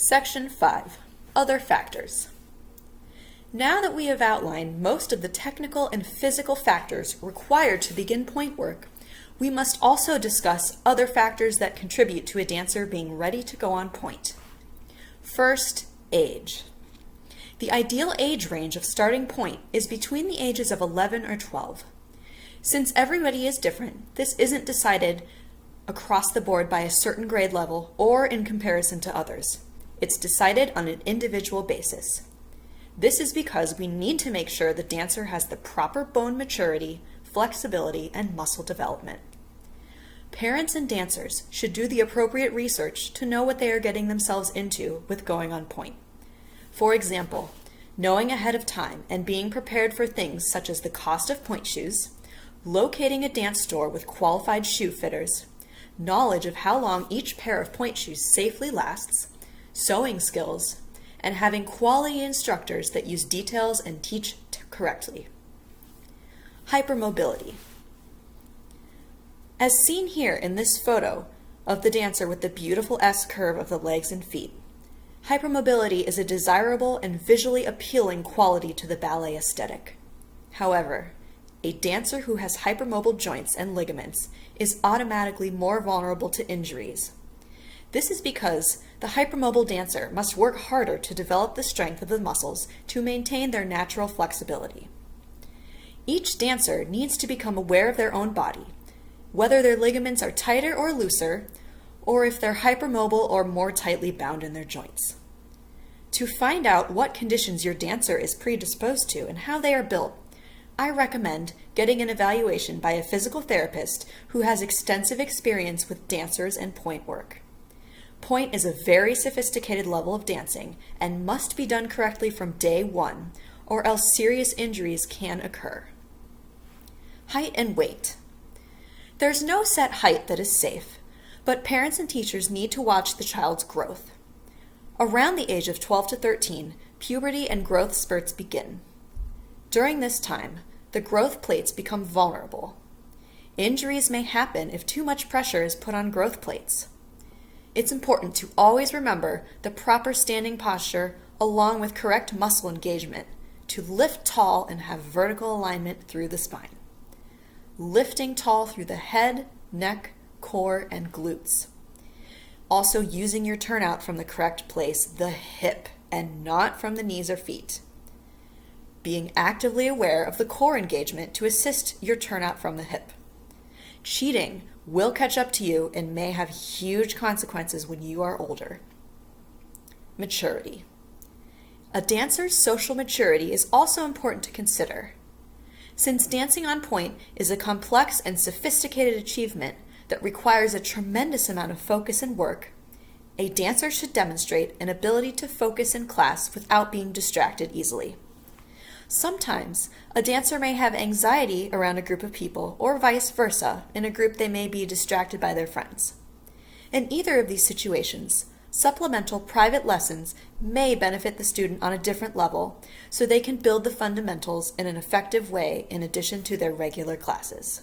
Section 5. Other factors. Now that we have outlined most of the technical and physical factors required to begin point work, we must also discuss other factors that contribute to a dancer being ready to go on point. First, age. The ideal age range of starting point is between the ages of 11 or 12. Since everybody is different, this isn't decided across the board by a certain grade level or in comparison to others. It's decided on an individual basis. This is because we need to make sure the dancer has the proper bone maturity, flexibility, and muscle development. Parents and dancers should do the appropriate research to know what they are getting themselves into with going on point. For example, knowing ahead of time and being prepared for things such as the cost of point shoes, locating a dance store with qualified shoe fitters, knowledge of how long each pair of point shoes safely lasts, sewing skills, and having quality instructors that use details and teach correctly. Hypermobility. As seen here in this photo of the dancer with the beautiful S curve of the legs and feet, hypermobility is a desirable and visually appealing quality to the ballet aesthetic. However, a dancer who has hypermobile joints and ligaments is automatically more vulnerable to injuries. This is because the hypermobile dancer must work harder to develop the strength of the muscles to maintain their natural flexibility. Each dancer needs to become aware of their own body, whether their ligaments are tighter or looser, or if they're hypermobile or more tightly bound in their joints. To find out what conditions your dancer is predisposed to and how they are built, I recommend getting an evaluation by a physical therapist who has extensive experience with dancers and point work. Point is a very sophisticated level of dancing and must be done correctly from day one, or else serious injuries can occur. Height and weight. There's no set height that is safe, but parents and teachers need to watch the child's growth. Around the age of 12 to 13, puberty and growth spurts begin. During this time, the growth plates become vulnerable. Injuries may happen if too much pressure is put on growth plates. It's important to always remember the proper standing posture along with correct muscle engagement to lift tall and have vertical alignment through the spine. Lifting tall through the head, neck, core, and glutes. Also using your turnout from the correct place, the hip, and not from the knees or feet. Being actively aware of the core engagement to assist your turnout from the hip. Cheating will catch up to you and may have huge consequences when you are older. Maturity. A dancer's social maturity is also important to consider. Since dancing on point is a complex and sophisticated achievement that requires a tremendous amount of focus and work, a dancer should demonstrate an ability to focus in class without being distracted easily. Sometimes, a dancer may have anxiety around a group of people, or vice versa, in a group they may be distracted by their friends. In either of these situations, supplemental private lessons may benefit the student on a different level, so they can build the fundamentals in an effective way in addition to their regular classes.